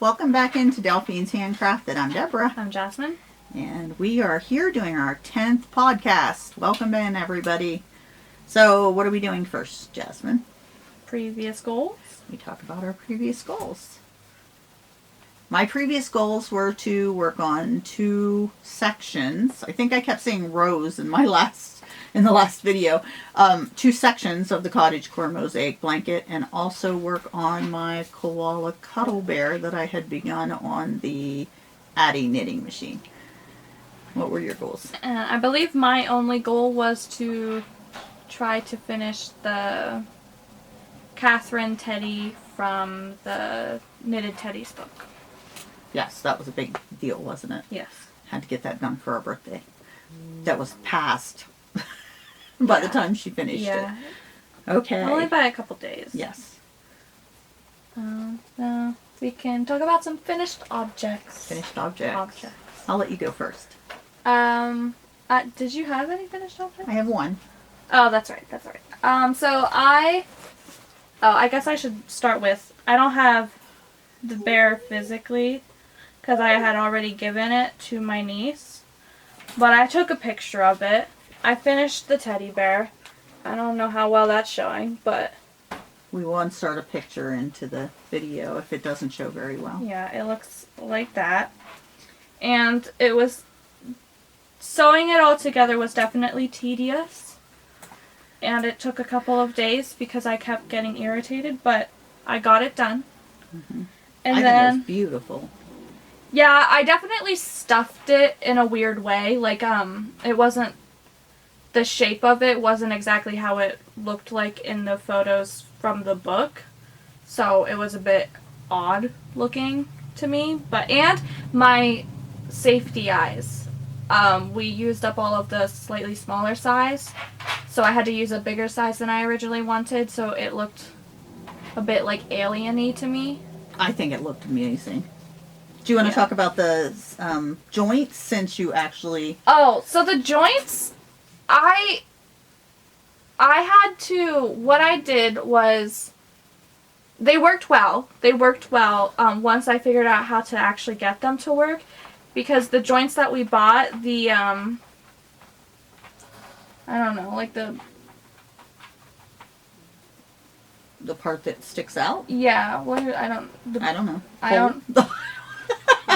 welcome back into Delphine's Handcrafted. I'm Deborah. I'm Jasmine. And we are here doing our 10th podcast. Welcome in, everybody. So, what are we doing first, Jasmine? Previous goals. We talk about our previous goals. My previous goals were to work on 2 sections. I think I kept saying rows in the last video. 2 sections of the cottagecore mosaic blanket, and also work on my koala cuddle bear that I had begun on the Addie knitting machine. What were your goals? I believe my only goal was to try to finish the Catherine Teddy from the Knitted Teddies book. Yes, that was a big deal, wasn't it? Yes. Had to get that done for our birthday. That was past by the time she finished it. Okay. Only by a couple days. Yes. Now we can talk about some finished objects. Finished objects. I'll let you go first. Did you have any finished objects? I have one. Oh, that's right. I guess I should start with, I don't have the bear physically because I had already given it to my niece, but I took a picture of it. I finished the teddy bear. I don't know how well that's showing, but We will insert a picture into the video if it doesn't show very well. yeah, it looks like that. And it was, sewing it all together was definitely tedious. And it took a couple of days because I kept getting irritated, but I got it done. Mm-hmm. And I then, think it was beautiful. yeah, I definitely stuffed it in a weird way. Like, it wasn't, the shape of it wasn't exactly how it looked like in the photos from the book. So it was a bit odd looking to me. And my safety eyes. We used up all of the slightly smaller size. So I had to use a bigger size than I originally wanted. So it looked a bit like alien-y to me. I think it looked amazing. Do you want to talk about the joints since you actually... Oh, so the joints, I had to, what I did was, they worked well. Once I figured out how to actually get them to work. Because the joints that we bought, the, I don't know, like the part that sticks out? Yeah, I don't know. I don't.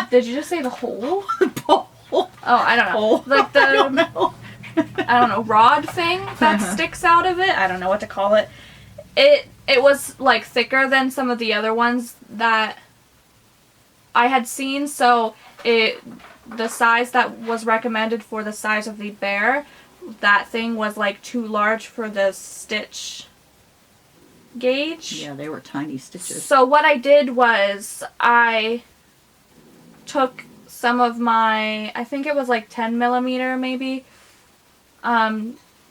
Did you just say the hole? Pole. Oh, I don't know. Pole. Like the I don't know. I don't know, rod thing that sticks out of it. I don't know what to call it. It was like thicker than some of the other ones that I had seen, so the size that was recommended for the size of the bear, that thing was like too large for the stitch gauge. Yeah, they were tiny stitches. So what I did was I took some of my, I think it was like 10 millimeter maybe,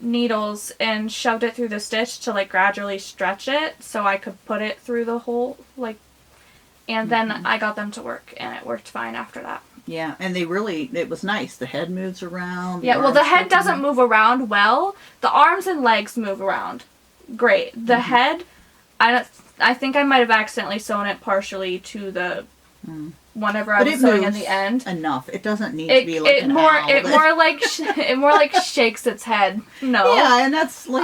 needles and shoved it through the stitch to like gradually stretch it so I could put it through the hole, like, and then I got them to work and it worked fine after that. Yeah, and it was nice. The head moves around. Yeah, well the head doesn't move around well. The arms and legs move around great. The head, I think I might have accidentally sewn it partially to the whenever I was sewing in the end. Enough. It doesn't need to be like it more like shakes its head. No. Yeah, and that's like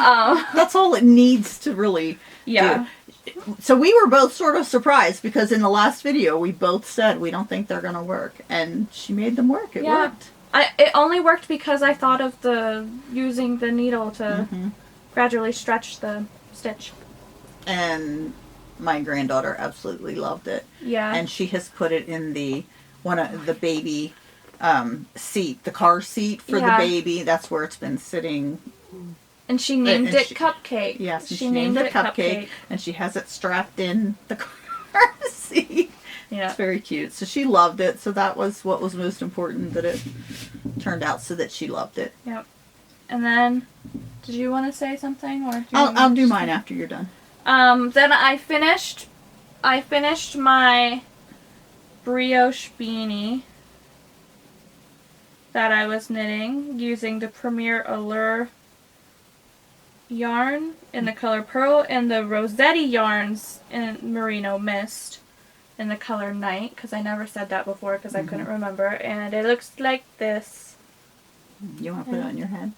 that's all it needs to really do. So we were both sort of surprised because in the last video we both said we don't think they're going to work, and she made them work. It worked. It only worked because I thought of using the needle to gradually stretch the stitch. And my granddaughter absolutely loved it. Yeah. And she has put it in one of the baby seat, the car seat for the baby. That's where it's been sitting. And she named it Cupcake. Yes, she named it Cupcake. And she has it strapped in the car seat. Yeah. It's very cute. So she loved it. So that was what was most important, that it turned out so that she loved it. Yep. And then, did you want to say something? Or I'll do mine after you're done. Then I finished my brioche beanie that I was knitting using the Premier Allure yarn in the color Pearl and the Rossetti yarns in Merino Mist. in the color Night, because I never said that before because I couldn't remember. And it looks like this. You want to put it on your head?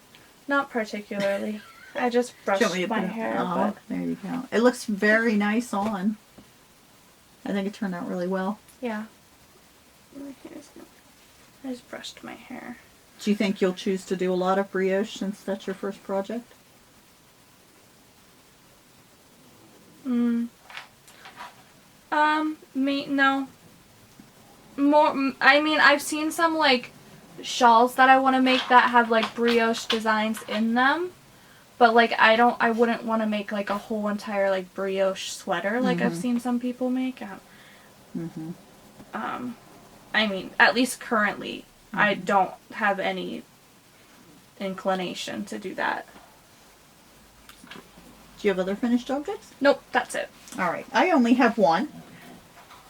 Not particularly. I just brushed my hair. Oh, there you go. It looks very nice on. I think it turned out really well. Yeah. I just brushed my hair. Do you think you'll choose to do a lot of brioche since that's your first project? No. More, I mean, I've seen some, like, shawls that I want to make that have, like, brioche designs in them. But, like, I wouldn't want to make, like, a whole entire, like, brioche sweater like I've seen some people make. I mean, at least currently, I don't have any inclination to do that. Do you have other finished objects? Nope, that's it. All right. I only have one.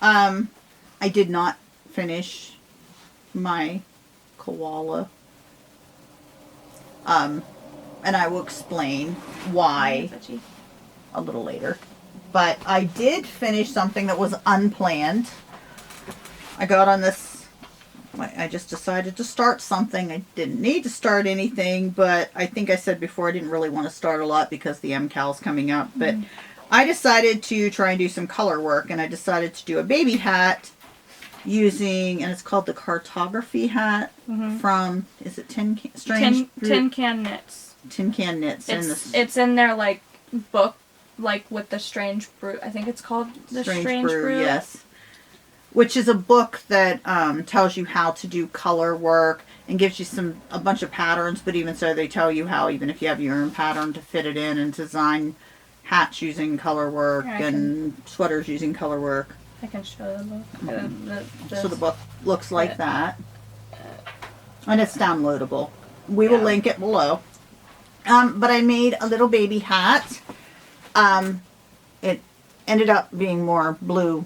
I did not finish my koala. And I will explain why a little later. But I did finish something that was unplanned. I got on this, I just decided to start something. I didn't need to start anything, but I think I said before I didn't really want to start a lot because the MKAL's coming up. But I decided to try and do some color work, and I decided to do a baby hat using, and it's called the cartography hat from, is it Tin Can Knits. Tin Can Knits. It's in their, like, book, like, with the Strange Brew. I think it's called the Strange Brew. Yes. Which is a book that tells you how to do color work and gives you a bunch of patterns, but even so they tell you how, even if you have your own pattern, to fit it in and design hats using color work and sweaters using color work. I can show the book. So the book looks like that. And it's downloadable. We will link it below. But I made a little baby hat. It ended up being more blue.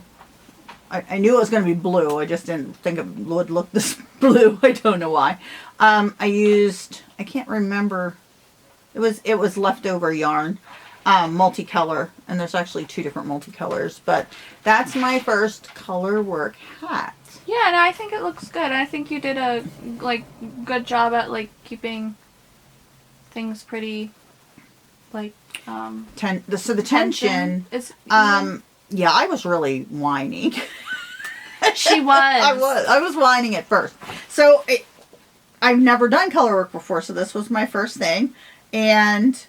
I knew it was going to be blue. I just didn't think it would look this blue. I don't know why. I used, I can't remember. It was leftover yarn, multicolor, and there's actually 2 different multicolors. But that's my first color work hat. Yeah, and I think it looks good. I think you did a good job at keeping things pretty So the tension is yeah, I was really whining. She was. I was whining at first. So I've never done color work before, so this was my first thing. And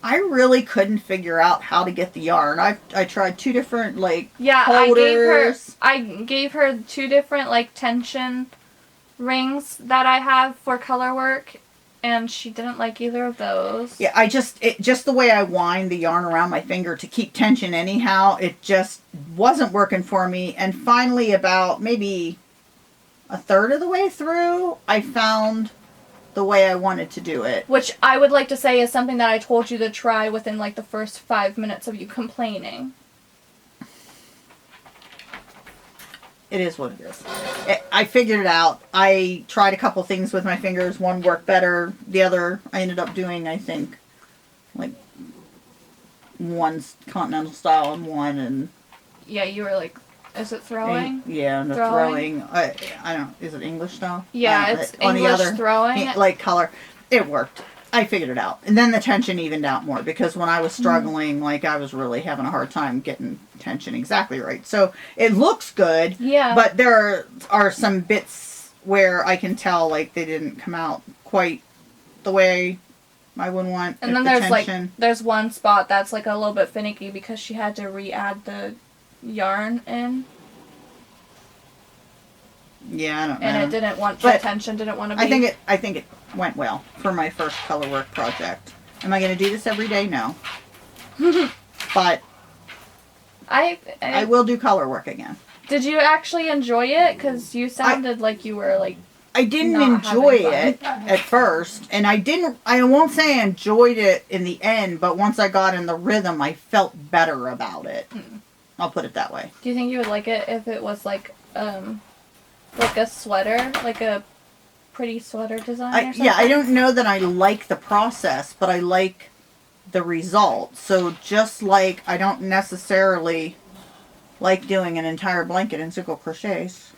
I really couldn't figure out how to get the yarn. I tried 2 different, holders. I gave her 2 different, tension rings that I have for color work. And she didn't like either of those. Yeah, just the way I wind the yarn around my finger to keep tension anyhow, it just wasn't working for me. And finally, about maybe a third of the way through, I found the way I wanted to do it. Which I would like to say is something that I told you to try within the first 5 minutes of you complaining. It is what it is. I figured it out. I tried a couple things with my fingers. One worked better. The other, I ended up doing, I think, one's continental style and one and... Yeah, you were is it throwing? Yeah, and the throwing. I don't, is it English style? Yeah, it's English throwing. Color. It worked. I figured it out. And then the tension evened out more because when I was struggling, I was really having a hard time getting tension exactly right. So it looks good. Yeah. But there are some bits where I can tell they didn't come out quite the way I would want. And then there's one spot that's a little bit finicky because she had to re-add the yarn in. Yeah, I don't know. And it didn't want the tension didn't want to be. I think it went well for my first color work project. Am I going to do this every day? No. But I will do color work again. Did you actually enjoy it? Because you sounded like you were I didn't enjoy it at first, and I won't say I enjoyed it in the end, but once I got in the rhythm, I felt better about it. I'll put it that way. Do you think you would like it if it was a sweater, a pretty sweater design or something? Yeah, I don't know that I like the process, but I like the result. So just I don't necessarily like doing an entire blanket in single crochets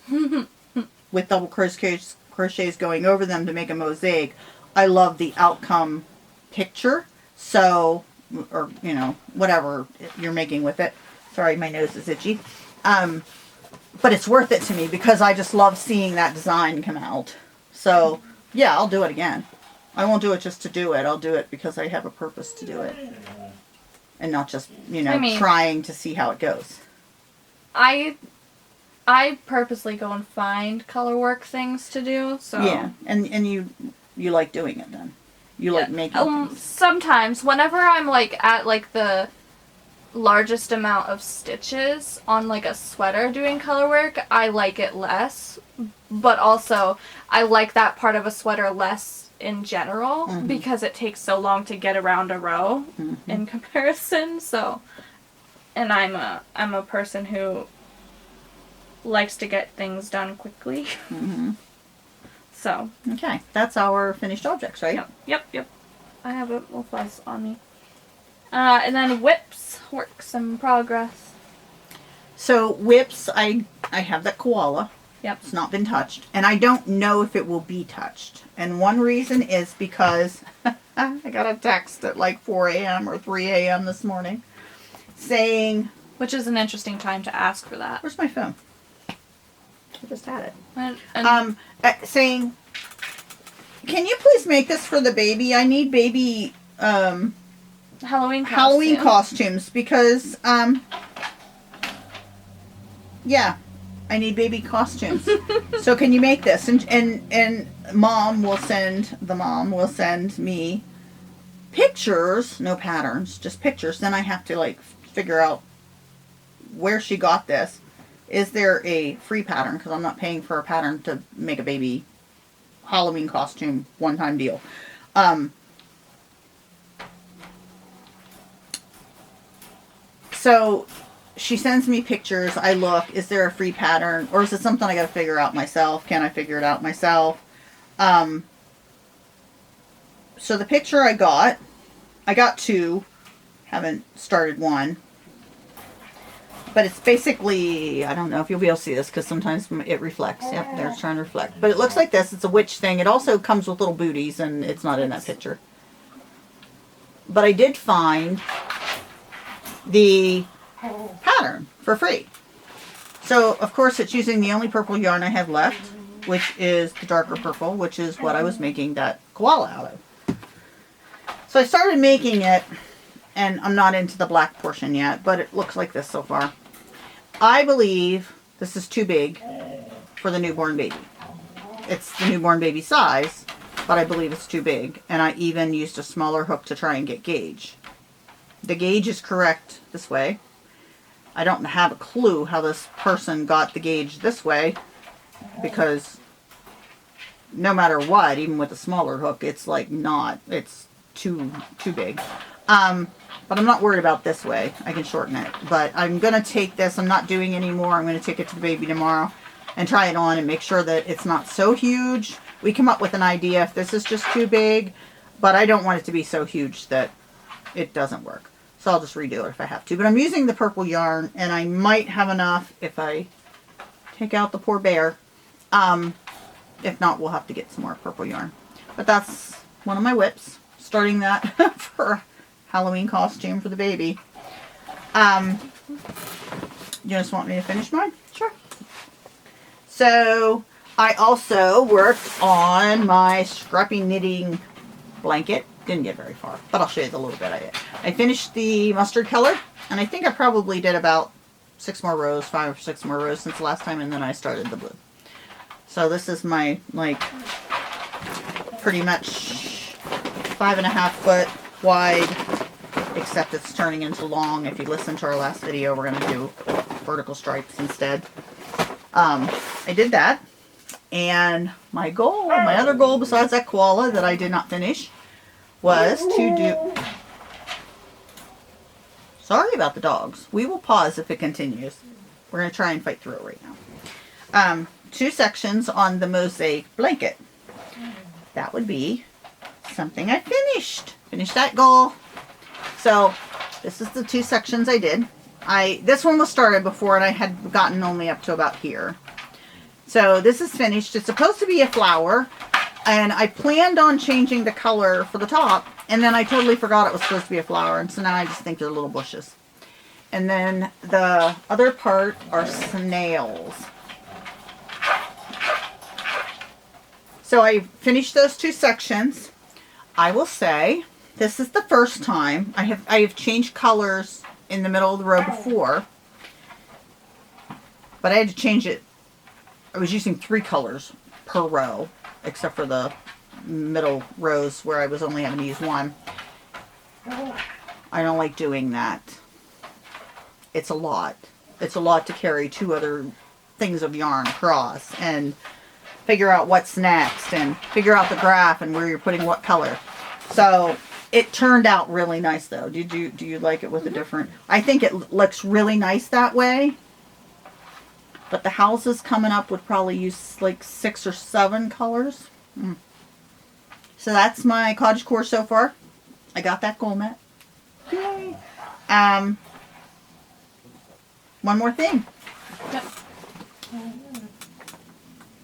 with double crochets going over them to make a mosaic. I love the outcome picture. So, or, you know, whatever you're making with it. Sorry, my nose is itchy. But it's worth it to me because I just love seeing that design come out. So, yeah, I'll do it again. I won't do it just to do it. I'll do it because I have a purpose to do it. And not just, you know, trying to see how it goes. I purposely go and find color work things to do, so... Yeah, and you like doing it then? You like making things? Sometimes, whenever I'm, like, at, like, the largest amount of stitches on, like, a sweater doing color work, I like it less. But also, I like that part of a sweater less in general, because it takes so long to get around a row in comparison, so... And I'm a person who likes to get things done quickly. So. Okay, that's our finished objects, right? Yep. I have a little fuzz on me. And then whips, works in progress. So whips, I have that koala. Yep. It's not been touched. And I don't know if it will be touched. And one reason is because I got a text at like 4 a.m. or 3 a.m. this morning saying... Which is an interesting time to ask for that. Where's my phone? I just had it. And Saying, can you please make this for the baby? I need baby Halloween costumes because yeah, I need baby costumes. So can you make this? And mom will send me pictures, no patterns, just pictures. Then I have to like figure out where she got this. Is there a free pattern? Because I'm not paying for a pattern to make a baby Halloween costume one-time deal. So she sends me pictures. I look. Is there a free pattern? Or is it something I got to figure out myself? Can I figure it out myself? So the picture I got two. Haven't started one. But it's basically, I don't know if you'll be able to see this because sometimes it reflects. Yep, they're trying to reflect. But it looks like this. It's a witch thing. It also comes with little booties, and it's not in that picture. But I did find the pattern for free. So, of course, it's using the only purple yarn I have left, which is the darker purple, which is what I was making that koala out of. So I started making it. And I'm not into the black portion yet, but it looks like this so far. I believe this is too big for the newborn baby. It's the newborn baby size, but I believe it's too big. And I even used a smaller hook to try and get gauge. The gauge is correct this way. I don't have a clue how this person got the gauge this way, because no matter what, even with a smaller hook, it's like not, it's too big. But I'm not worried about this way. I can shorten it. But I'm going to take this. I'm not doing any more. I'm going to take it to the baby tomorrow and try it on and make sure that it's not so huge. We come up with an idea if this is just too big, but I don't want it to be so huge that it doesn't work. So I'll just redo it if I have to. But I'm using the purple yarn, and I might have enough if I take out the poor bear. If not, we'll have to get some more purple yarn. But that's one of my whips. Starting that for Halloween costume for the baby. You just want me to finish mine? Sure. So I also worked on my scrappy knitting blanket. Didn't get very far, but I'll show you the little bit I did. I finished the mustard color, and I think I probably did about 5 or 6 more rows since the last time, and then I started the blue. So this is my, like, pretty much 5.5 foot wide, except it's turning into long. If you listen to our last video, we're going to do vertical stripes instead. I did that, and my goal, my other goal besides that koala that I did not finish, was to do... Sorry about the dogs. We will pause if it continues. We're going to try and fight through it right now. 2 sections on the mosaic blanket. That would be something I finished. Finished that goal. So this is the 2 sections I did. This one was started before and I had gotten only up to about here. So this is finished. It's supposed to be a flower, and I planned on changing the color for the top, and then I totally forgot it was supposed to be a flower, and so now I just think they're little bushes. And then the other part are snails. So I finished those 2 sections. I will say this is the first time I have changed colors in the middle of the row before, but I had to change it. I was using 3 colors per row, except for the middle rows where I was only having to use 1. I don't like doing that. It's a lot. It's a lot to carry 2 other things of yarn across and figure out what's next and figure out the graph and where you're putting what color. So it turned out really nice though. Do you like it with a different? I think it looks really nice that way. But the houses coming up would probably use like 6 or 7 colors. So that's my cottagecore so far. I got that goal met. Yay! One more thing. Yep.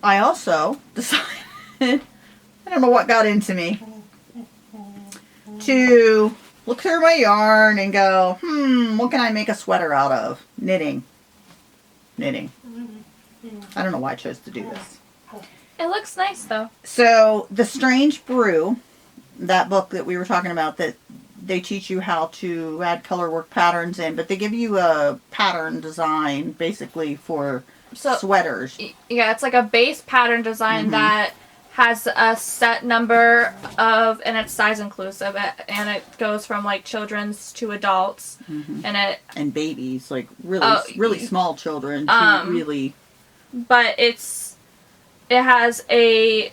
I also decided, I don't know what got into me, to look through my yarn and go, what can I make a sweater out of? Knitting. I don't know why I chose to do this. It looks nice though. So the Strange Brew, that book that we were talking about, that they teach you how to add color work patterns in, but they give you a pattern design basically for sweaters. Yeah, it's like a base pattern design that has a set number of, and it's size inclusive, and it goes from like children's to adults, and babies, like really small children to really. But it has a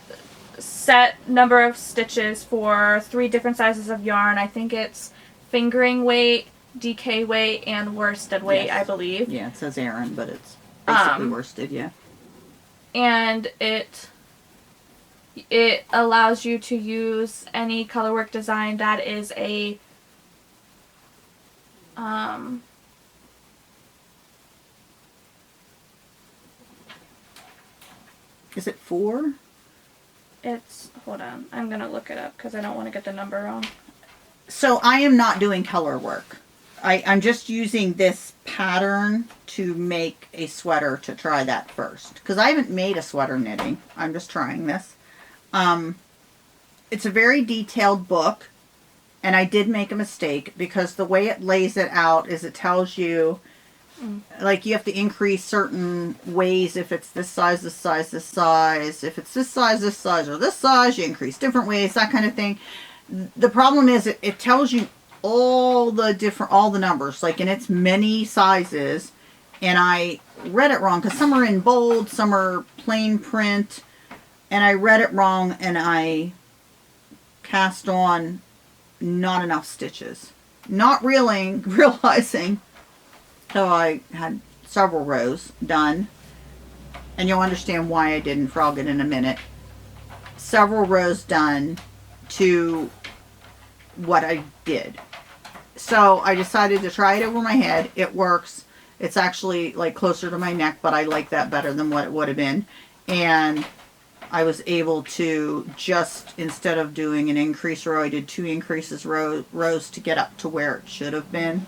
set number of stitches for 3 different sizes of yarn. I think it's fingering weight, DK weight, and worsted weight, I believe. Yeah, it says Aran, but it's basically worsted, yeah. And it allows you to use any colorwork design that is a is it 4? Hold on, I'm gonna look it up because I don't want to get the number wrong. So I am not doing color work. I'm just using this pattern to make a sweater, to try that first. Because I haven't made a sweater knitting. I'm just trying this. It's a very detailed book. And I did make a mistake because the way it lays it out is it tells you, like, you have to increase certain ways. If it's this size, this size, this size. If it's this size, or this size, you increase different ways, that kind of thing. The problem is it tells you all the numbers, like in its many sizes, and I read it wrong because some are in bold, some are plain print, and I read it wrong and I cast on not enough stitches, not realizing how I had several rows done, and you'll understand why I didn't frog it in a minute. Several rows done to what I did. So I decided to try it over my head. It works. It's actually like closer to my neck, but I like that better than what it would have been. And I was able to just, instead of doing an increase row, I did 2 increases rows to get up to where it should have been.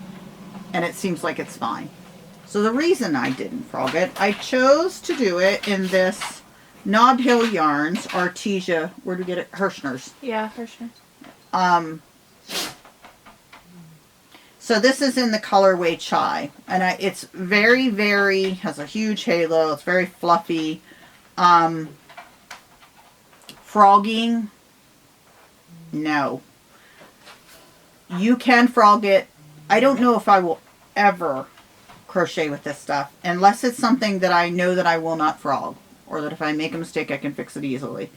And it seems like it's fine. So the reason I didn't frog it, I chose to do it in this Nob Hill Yarns, Artesia, where do we get it? Hirschner's. Yeah, Hirschner's. So this is in the colorway Chai, and it's very, very, has a huge halo. It's very fluffy. Frogging, no. You can frog it. I don't know if I will ever crochet with this stuff unless it's something that I know that I will not frog, or that if I make a mistake I can fix it easily.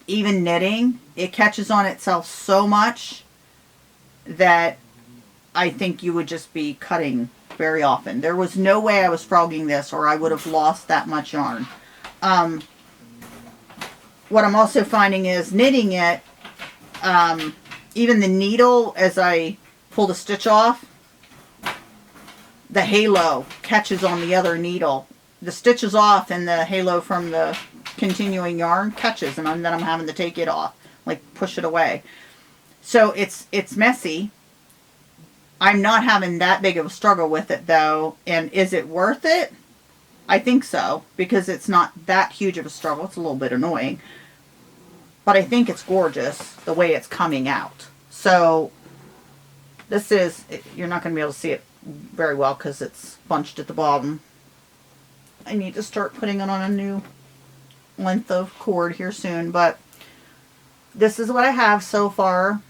Even knitting, it catches on itself so much that I think you would just be cutting very often. There was no way I was frogging this or I would have lost that much yarn. What I'm also finding is knitting it, even the needle, as I pull the stitch off, the halo catches on the other needle. The stitch is off and the halo from the continuing yarn catches, and then I'm having to take it off, like push it away. So it's messy. I'm not having that big of a struggle with it though. And is it worth it? I think so, because it's not that huge of a struggle. It's a little bit annoying, but I think it's gorgeous the way it's coming out. So this is, you're not going to be able to see it very well because it's bunched at the bottom. I need to start putting it on a new length of cord here soon, but this is what I have so far.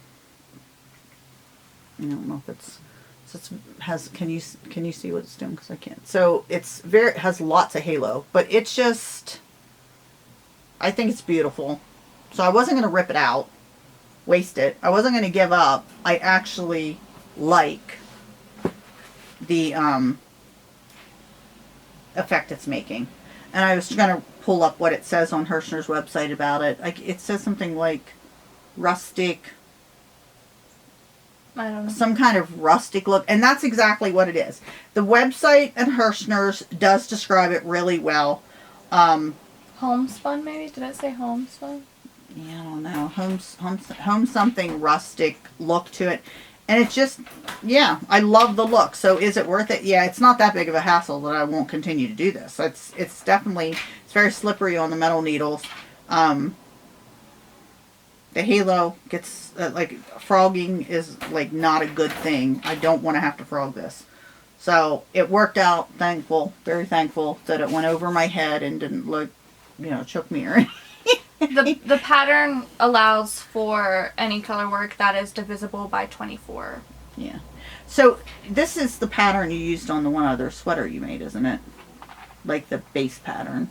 I don't know if it's, so it's has, can you see what it's doing? Because I can't. So it's it has lots of halo, but it's just, I think it's beautiful. So I wasn't going to rip it out, waste it. I wasn't going to give up. I actually like the effect it's making. And I was going to pull up what it says on Hirschner's website about it. Like, it says something like rustic, I don't know. some kind of rustic look, and that's exactly what it is. The website at Hirschner's does describe it really well. Homespun, maybe? Did it say homespun? Yeah, I don't know. Home something rustic look to it. And it's just, yeah, I love the look. So is it worth it? Yeah, it's not that big of a hassle that I won't continue to do this. It's definitely, it's very slippery on the metal needles. The halo gets, like, frogging is, like, not a good thing. I don't want to have to frog this. So it worked out, very thankful that it went over my head and didn't look, choke me or anything. The pattern allows for any color work that is divisible by 24. Yeah. So this is the pattern you used on the one other sweater you made, isn't it? Like the base pattern.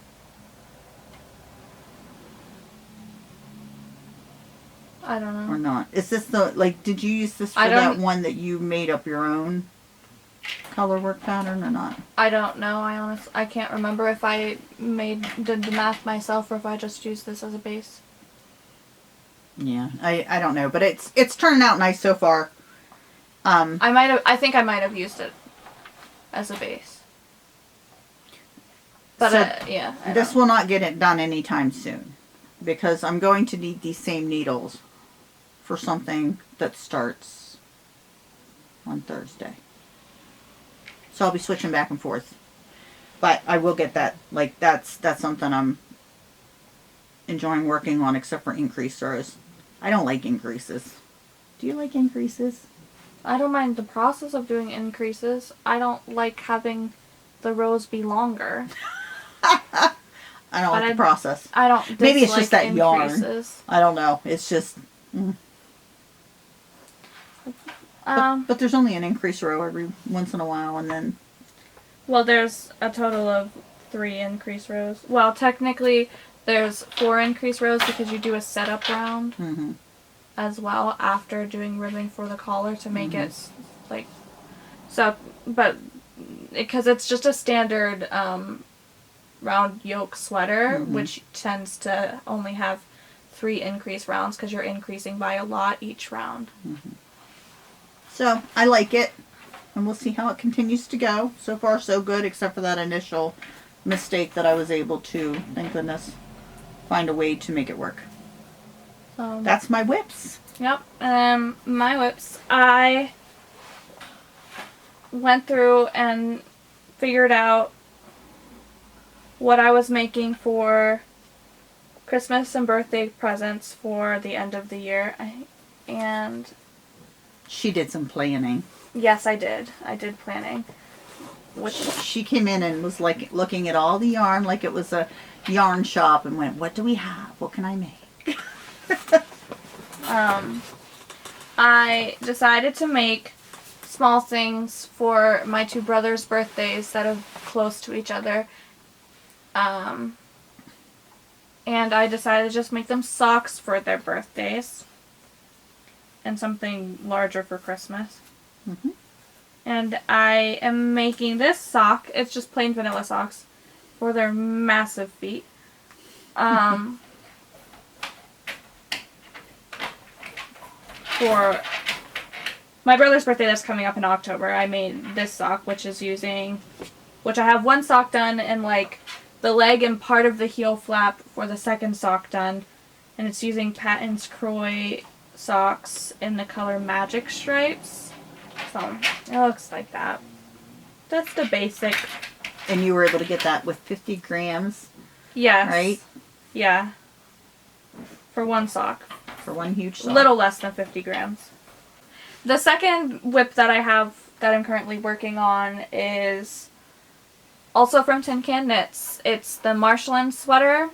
I don't know. Or not. Is this did you use this for that one that you made up your own color work pattern or not? I don't know. I can't remember if I did the math myself or if I just used this as a base. Yeah, I don't know, but it's turning out nice so far. I think I might have used it as a base. But so yeah. This will not get it done anytime soon because I'm going to need these same needles for something that starts on Thursday. So I'll be switching back and forth. But I will get that. Like, that's something I'm enjoying working on, except for increase rows. I don't like increases. Do you like increases? I don't mind the process of doing increases. I don't like having the rows be longer. I don't like the process. I don't Maybe it's just that increases. yarn. I don't know. It's just... But there's only an increase row every once in a while, and then... Well, there's a total of 3 increase rows. Well, technically, there's 4 increase rows because you do a setup round as well after doing ribbing for the collar to make it, like... So, but... Because it's just a standard round yoke sweater, which tends to only have 3 increase rounds because you're increasing by a lot each round. So, I like it, and we'll see how it continues to go. So far, so good, except for that initial mistake that I was able to, thank goodness, find a way to make it work. That's my whips. Yep, my whips. I went through and figured out what I was making for Christmas and birthday presents for the end of the year, and... She did some planning. Yes, I did. I did planning. She came in and was like looking at all the yarn like it was a yarn shop and went, what do we have? What can I make? I decided to make small things for my 2 brothers' birthdays that are close to each other. And I decided to just make them socks for their birthdays. And something larger for Christmas. And I am making this sock. It's just plain vanilla socks for their massive feet. For my brother's birthday that's coming up in October, I made this sock, which I have one sock done and like the leg and part of the heel flap for the second sock done. And it's using Patton's Crochet socks in the color Magic Stripes. So it looks like that. That's the basic. And you were able to get that with 50 grams, Yes. right? Yeah. For one sock. For one huge sock. A little less than 50 grams. The second whip that I have that I'm currently working on is also from Tin Can Knits. It's the Marshland sweater.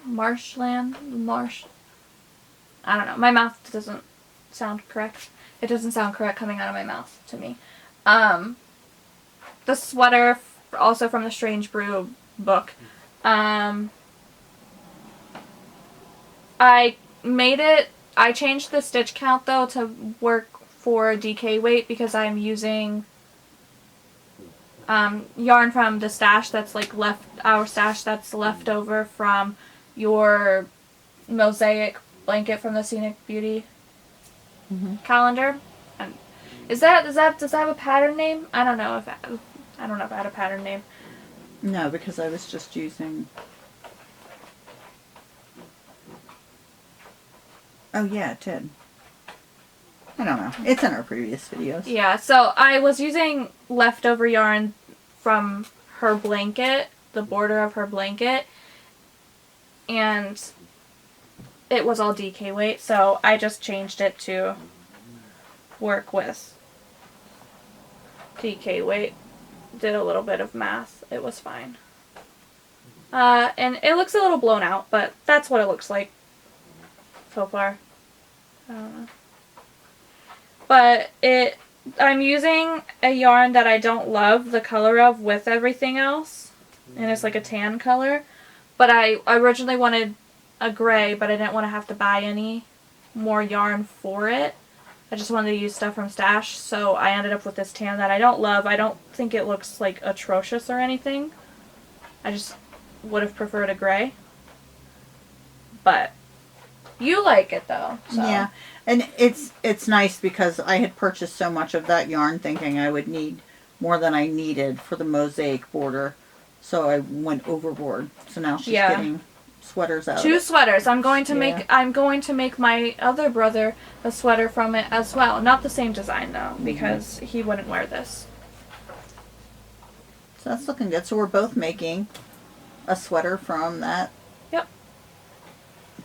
I don't know. My mouth doesn't sound correct. It doesn't sound correct coming out of my mouth to me. The sweater, also from the Strange Brew book. I made it. I changed the stitch count though to work for DK weight because I'm using yarn from the stash that's like our stash that's left over from your Mosaic blanket from the Scenic Beauty calendar. Does that have a pattern name? I don't know if I had a pattern name. No, because I was just using... Oh yeah, it did. I don't know. It's in our previous videos. Yeah, so I was using leftover yarn from her blanket, the border of her blanket, and it was all DK weight, so I just changed it to work with DK weight. Did a little bit of math. It was fine. And it looks a little blown out, but that's what it looks like so far. I don't know. But I'm using a yarn that I don't love the color of with everything else. And it's like a tan color. But I originally wanted a gray, but I didn't want to have to buy any more yarn for it. I just wanted to use stuff from Stash, so I ended up with this tan that I don't love. I don't think it looks like atrocious or anything. I just would have preferred a gray. But you like it though. So. Yeah, and it's nice because I had purchased so much of that yarn thinking I would need more than I needed for the Mosaic border, so I went overboard. So now she's getting sweaters out. 2 sweaters. I'm going to make my other brother a sweater from it as well. Not the same design though, because he wouldn't wear this. So that's looking good. So we're both making a sweater from that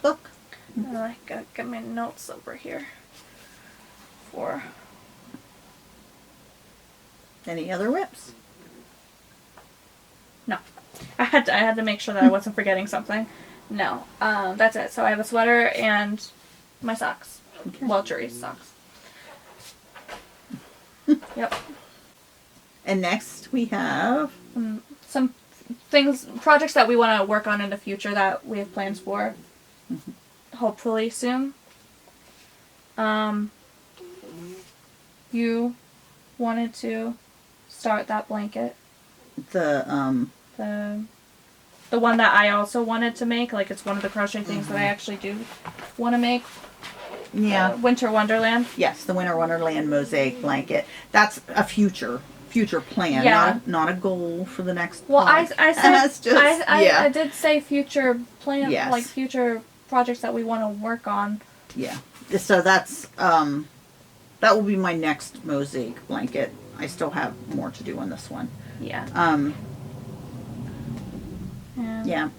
book. I gotta get my notes over here. For any other whips? No, I had to make sure that I wasn't forgetting something. No, that's it. So I have a sweater and my socks. Okay. Well, Jury's socks. Yep. And next we have some projects that we want to work on in the future that we have plans for. Hopefully soon. You wanted to start that blanket. The one that I also wanted to make, like it's one of the crochet things that I actually do want to make. Yeah. Winter Wonderland. Yes, the Winter Wonderland Mosaic blanket. That's a future plan, not a goal for the next. Well, I said I did say future plan, yes. Like future projects that we want to work on. Yeah. So that's that will be my next Mosaic blanket. I still have more to do on this one. Yeah. Yeah.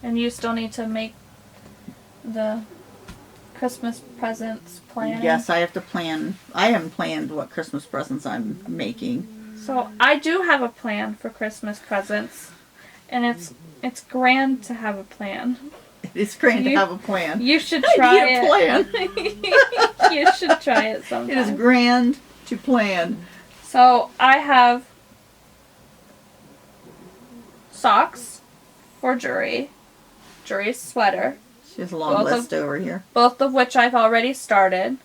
And you still need to make the Christmas presents plan. Yes, I have to plan. I haven't planned what Christmas presents I'm making. So I do have a plan for Christmas presents, and it's grand to have a plan. It's grand to have a plan. You should try it. Plan. You should try it sometime. It is grand to plan. So I have socks for Jury's sweater. She has a long list over here. Both of which I've already started.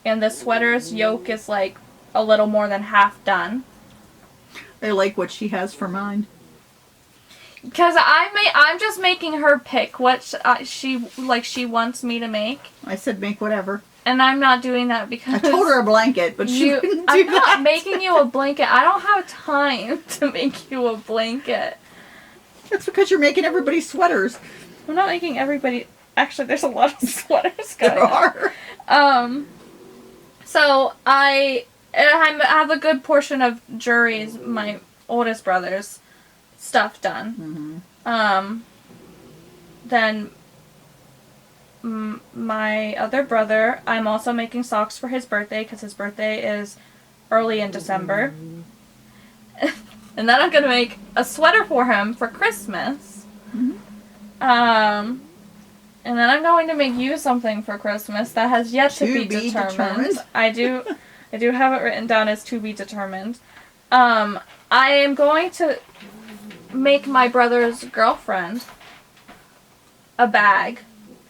And the sweater's yoke is like a little more than half done. I like what she has for mine. Because I'm just making her pick what she wants me to make. I said make whatever. And I'm not doing that because I told her a blanket, but she couldn't do I'm that. not making you a blanket. I don't have time to make you a blanket. That's because you're making everybody sweaters. I'm not making everybody. Actually, there's a lot of sweaters going There are. on. So I have a good portion of Jury's, my oldest brother's, stuff done. Then my other brother, I'm also making socks for his birthday because his birthday is early in December. And then I'm going to make a sweater for him for Christmas. And then I'm going to make you something for Christmas that has yet to be determined. I do have it written down as to be determined. I am going to make my brother's girlfriend a bag.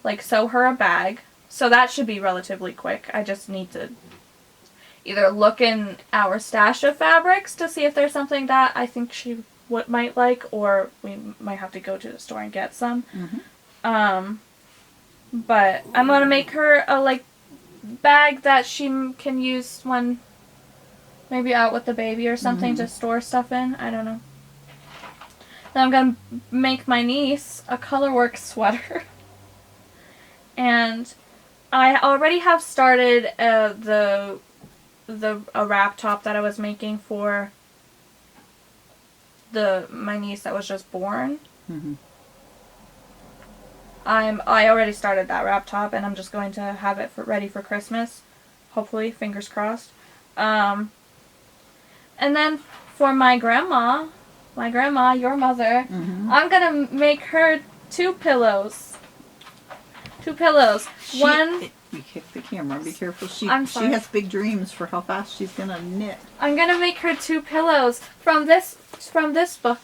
Like, sew her a bag. So that should be relatively quick. I just need to either look in our stash of fabrics to see if there's something that I think she might like, or we might have to go to the store and get some. But I'm going to make her a, like, bag that she can use when maybe out with the baby or something to store stuff in. I don't know. Then I'm going to make my niece a colorwork sweater. And I already have started a wrap top that I was making for my niece that was just born. I already started that wrap top, and I'm just going to have it ready for Christmas. Hopefully, fingers crossed. And then for my grandma, your mother, I'm gonna make her two pillows. One. You kicked the camera. Be careful. She sorry. She has big dreams for how fast she's gonna knit. I'm gonna make her two pillows from this book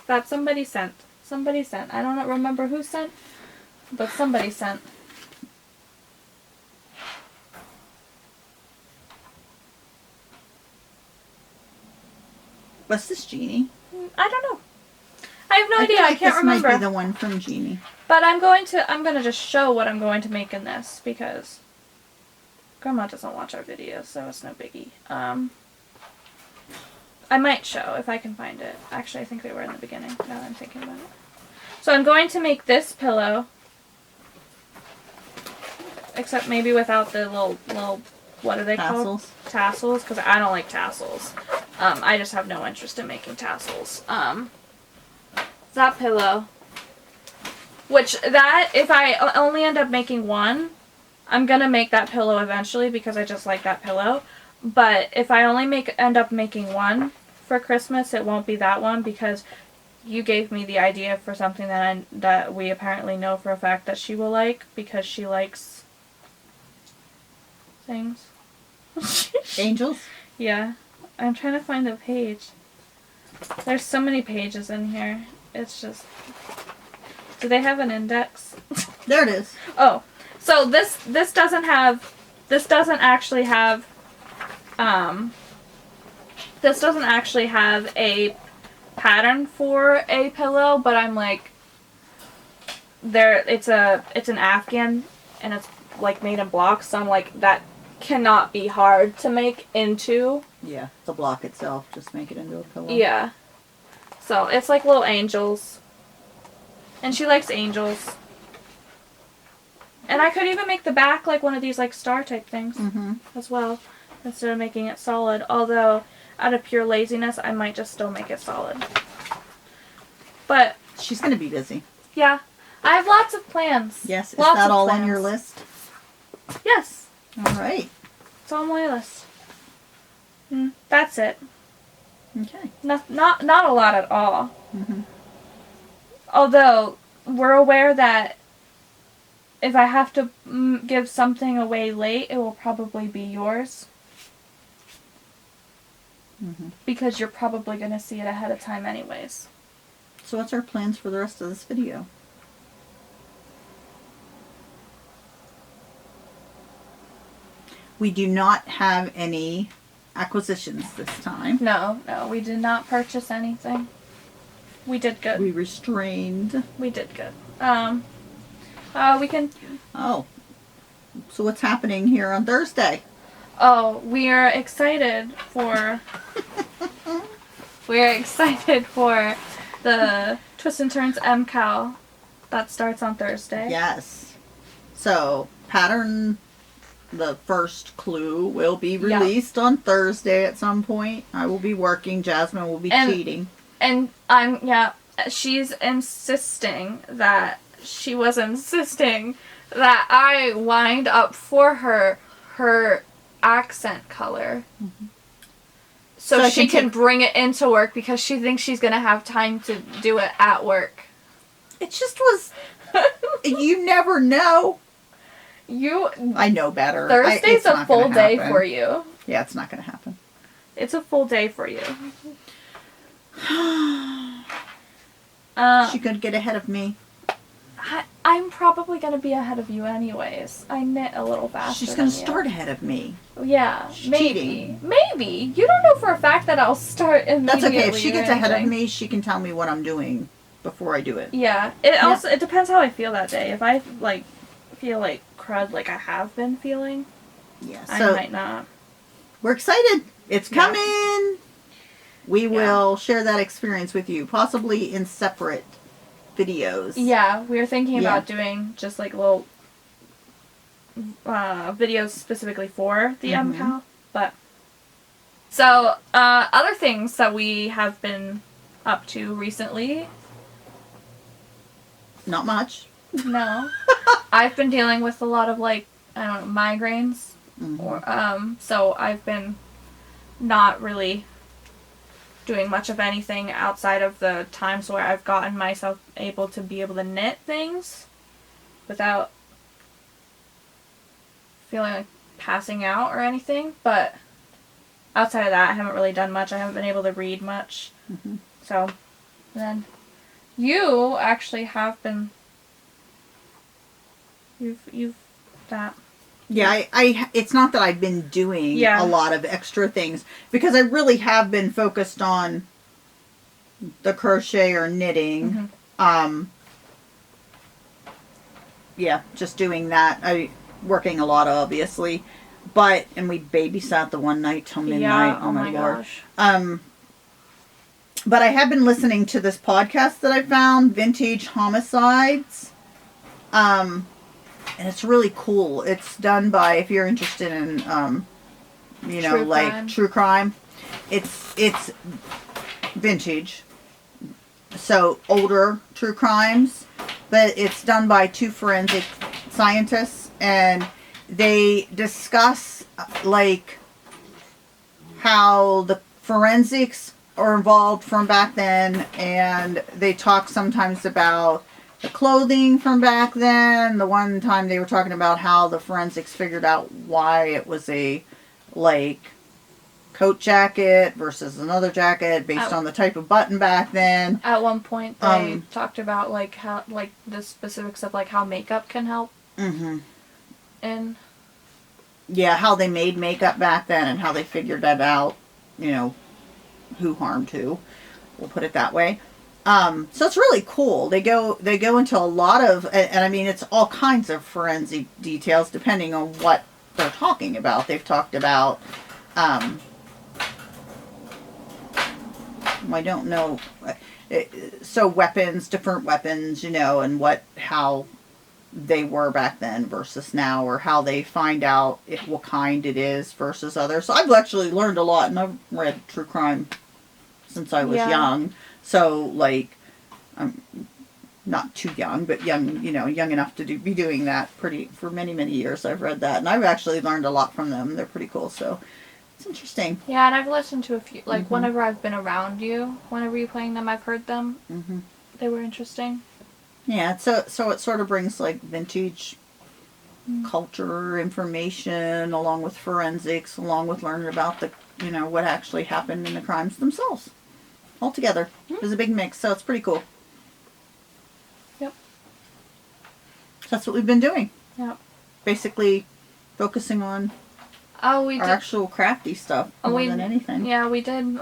that somebody sent. I don't remember who sent, but somebody sent. What's this, Jeannie? I don't know. I have no idea. I can't remember. This might be the one from Jeannie. But I'm gonna just show what I'm going to make in this because Grandma doesn't watch our videos, so it's no biggie. I might show if I can find it. Actually, I think they were in the beginning, now that I'm thinking about it. So I'm going to make this pillow, except maybe without the little what are they called? Tassels, because I don't like tassels. I just have no interest in making tassels. That pillow, if I only end up making one, I'm going to make that pillow eventually because I just like that pillow. But if I only end up making one for Christmas, it won't be that one because you gave me the idea for something that we apparently know for a fact that she will like because she likes things. Angels? Yeah. I'm trying to find the page. There's so many pages in here. It's just... Do they have an index? There it is. Oh. So this doesn't actually have a pattern for a pillow, but I'm like it's an Afghan and it's like made in blocks, so I'm like that cannot be hard to make into. Yeah, the block itself, just make it into a pillow. Yeah. So it's like little angels. And she likes angels. And I could even make the back like one of these like star type things as well, instead of making it solid. Although, out of pure laziness, I might just still make it solid. But she's going to be busy. Yeah. I have lots of plans. Yes. Is that all on your list? Yes. All right. It's on my list. That's it. Okay. Not a lot at all. Although, we're aware that if I have to give something away late, it will probably be yours. Because you're probably going to see it ahead of time anyways. So what's our plans for the rest of this video? We do not have any acquisitions this time. No, we did not purchase anything. We did good. We restrained. We did good. We can... Oh. So what's happening here on Thursday? Oh, we're excited for the Twists and Turns MKAL that starts on Thursday. Yes. So pattern, the first clue will be released on Thursday at some point. I will be working. Jasmine will be cheating. And she's insisting that I wind up for her accent color. Mm-hmm. So she can bring it into work because she thinks she's going to have time to do it at work. It just was... You never know. I know better. Thursday's a full day for you. Yeah, it's not going to happen. It's a full day for you. She could get ahead of me. I'm probably going to be ahead of you anyways. I knit a little faster. She's going to start ahead of me. Yeah, She's maybe. Cheating. Maybe. You don't know for a fact that I'll start immediately. That's okay. If she gets ahead of me, she can tell me what I'm doing before I do it. Yeah. It depends how I feel that day. If I feel like crud like I have been feeling, I might not. We're excited. It's coming. Yeah. We will share that experience with you, possibly in separate videos. Yeah, we were thinking about doing just like little videos specifically for the MKAL. But so other things that we have been up to recently. Not much. No. I've been dealing with a lot of migraines. Mm-hmm. So I've been not really doing much of anything outside of the times where I've gotten myself able to knit things without feeling like passing out or anything. But outside of that, I haven't really done much. I haven't been able to read much. Mm-hmm. So then you actually have been. You've that. Yeah, I it's not that I've been doing a lot of extra things because I really have been focused on the crochet or knitting. Mm-hmm. Just doing that. Working a lot, obviously, and we babysat the one night till midnight. Yeah, oh my gosh. But I have been listening to this podcast that I found, Vintage Homicides. And it's really cool. It's done by, if you're interested in, true crime. It's vintage. So older true crimes. But it's done by two forensic scientists. And they discuss, how the forensics are involved from back then. And they talk sometimes about the clothing from back then. The one time they were talking about how the forensics figured out why it was a coat jacket versus another jacket based on the type of button back then. At one point they talked about how the specifics of how makeup can help. Mm-hmm. And how they made makeup back then and how they figured that out, who harmed who. We'll put it that way. So it's really cool. They go into a lot of, and I mean, it's all kinds of forensic details depending on what they're talking about. They've talked about, I don't know, so weapons, different weapons, and how they were back then versus now, or how they find out what kind it is versus others. So I've actually learned a lot, and I've read true crime since I was young. So, I'm not too young, but young, young enough to be doing that for many, many years. I've read that, and I've actually learned a lot from them. They're pretty cool, so it's interesting. Yeah, and I've listened to a few, whenever I've been around you, whenever you're playing them, I've heard them. Mm-hmm. They were interesting. Yeah, so it sort of brings, vintage culture information, along with forensics, along with learning about what actually happened in the crimes themselves. All together. There's a big mix, so it's pretty cool. Yep. That's what we've been doing. Yep. Basically focusing on our actual crafty stuff more than anything. Yeah, we did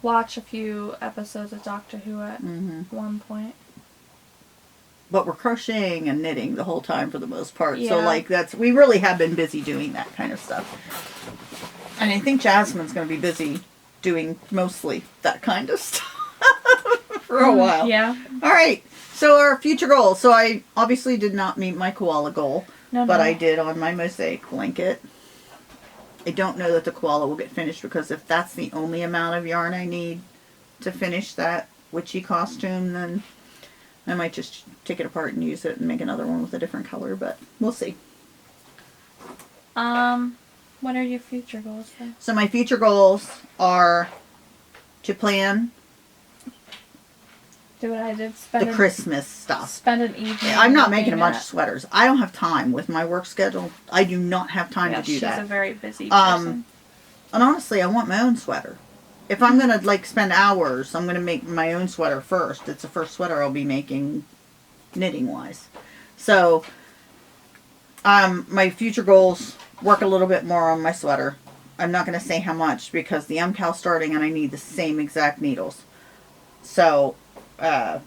watch a few episodes of Doctor Who at one point. but we're crocheting and knitting the whole time for the most part. Yeah. So like we really have been busy doing that kind of stuff. And I think Jasmine's going to be busy doing mostly that kind of stuff for a while. Yeah. All right. So our future goals. So I obviously did not meet my koala goal, but I did on my Mosaic blanket. I don't know that the koala will get finished because if that's the only amount of yarn I need to finish that witchy costume, then I might just take it apart and use it and make another one with a different color, but we'll see. What are your future goals then? So my future goals are to plan Do what I did. the Christmas stuff. Spend an evening. I'm not making a bunch of sweaters. I don't have time with my work schedule. I do not have time to do that. She's a very busy person. And honestly, I want my own sweater. If I'm going to like spend hours, I'm going to make my own sweater first. It's the first sweater I'll be making knitting wise. So, my future goals, work a little bit more on my sweater. I'm not going to say how much because the MKAL starting and I need the same exact needles. So, I'm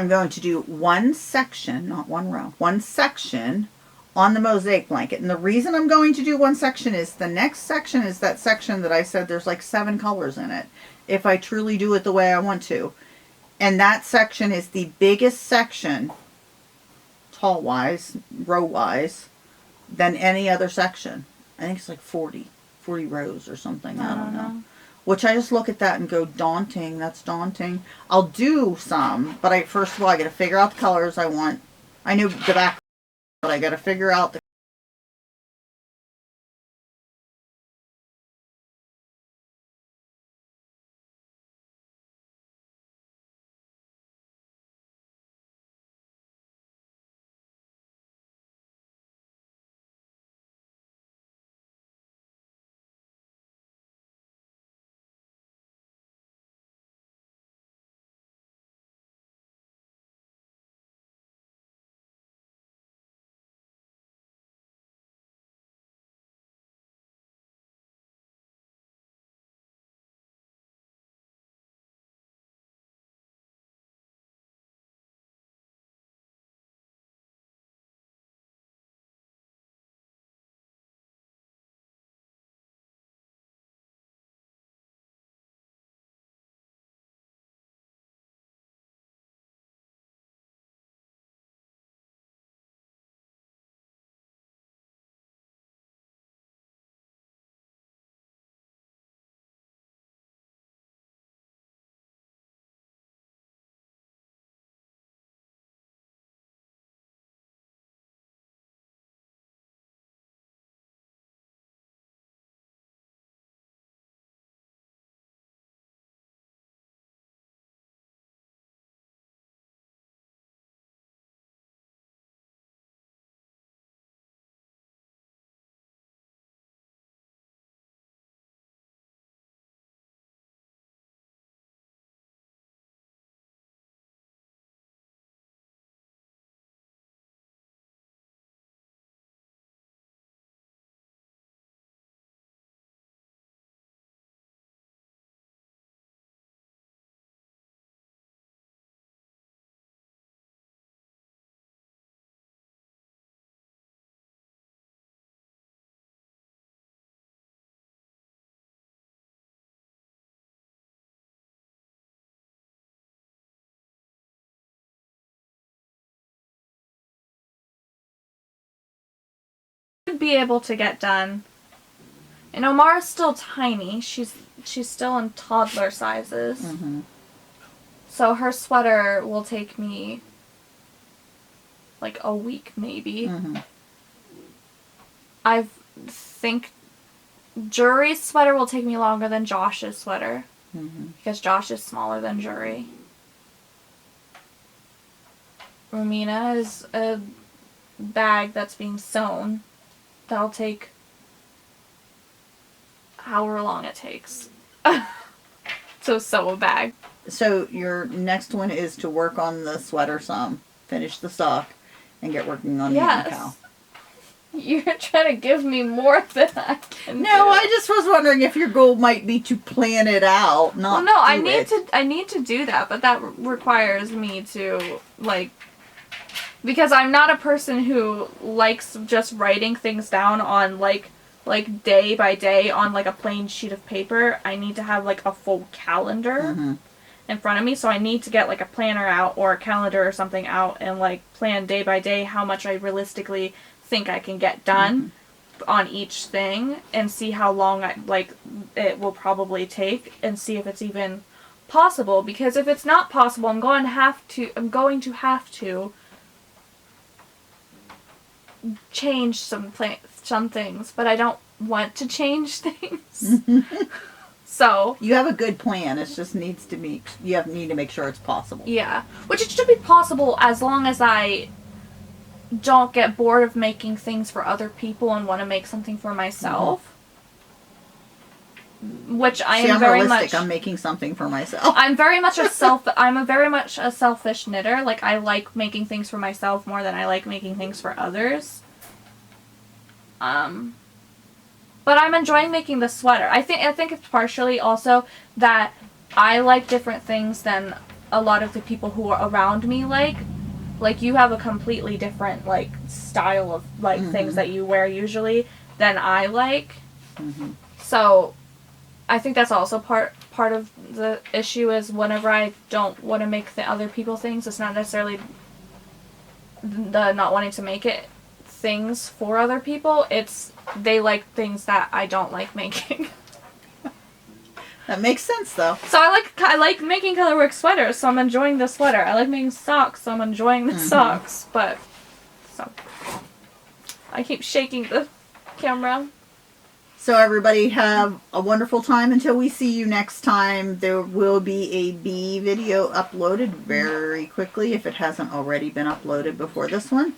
going to do one section, not one row, one section on the Mosaic blanket. And the reason I'm going to do one section is the next section is that section that I said there's like 7 colors in it. If I truly do it the way I want to. And that section is the biggest section, tall-wise, row-wise, than any other section. I think it's like 40 rows or something. I don't know. Which I just look at that and go, daunting. That's daunting. I'll do some, but first of all, I got to figure out the colors I want. I know the back, but I got to figure out the Be able to get done. And Omar's still tiny. She's still in toddler sizes. Mm-hmm. So her sweater will take me like a week maybe. Mm-hmm. I think Jury's sweater will take me longer than Josh's sweater. Mm-hmm. Because Josh is smaller than Jury. Romina is a bag that's being sewn. That'll take however long it takes. So sew a bag. So your next one is to work on the sweater some, finish the sock, and get working on the MKAL. You're trying to give me more than I can do. No, I just was wondering if your goal might be to plan it out, not well, no, do I need to do that, but that requires me to like Because I'm not a person who likes just writing things down on like day by day on like a plain sheet of paper. I need to have like a full calendar in front of me, so I need to get like a planner out or a calendar or something out and like plan day by day how much I realistically think I can get done on each thing, and see how long it will probably take, and see if it's even possible. Because if it's not possible, I'm going to have to change some things, but I don't want to change things. So you have a good plan. It just need to make sure it's possible. Yeah, which it should be possible as long as I don't get bored of making things for other people and want to make something for myself. Which I am very much. I'm making something for myself. I'm very much a selfish knitter. Like, I like making things for myself more than I like making things for others. But I'm enjoying making the sweater. I think it's partially also that I like different things than a lot of the people who are around me like. Like, you have a completely different, like, style of, like, things that you wear usually than I like. So I think that's also part of the issue, is whenever I don't want to make the other people things, it's not necessarily the not wanting to make it things for other people. It's they like things that I don't like making. That makes sense, though. So I like making colorwork sweaters, so I'm enjoying the sweater. I like making socks, so I'm enjoying the socks. But so I keep shaking the camera. So everybody have a wonderful time until we see you next time. There will be a bee video uploaded very quickly if it hasn't already been uploaded before this one.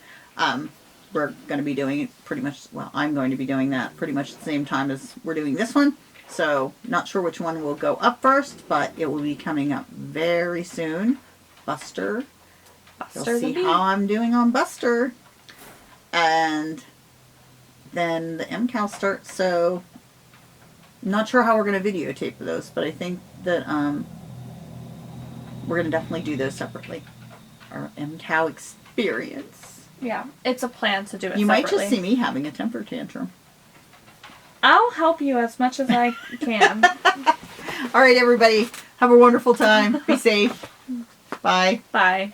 We're going to be doing it pretty much, well, I'm going to be doing that pretty much at the same time as we're doing this one. So not sure which one will go up first, but it will be coming up very soon. Buster. You'll see how I'm doing on Buster. And then the MKAL starts, so not sure how we're going to videotape those, but I think that we're going to definitely do those separately. Our MKAL experience. Yeah, it's a plan to do it separately. You might just see me having a temper tantrum. I'll help you as much as I can. All right, everybody. Have a wonderful time. Be safe. Bye. Bye.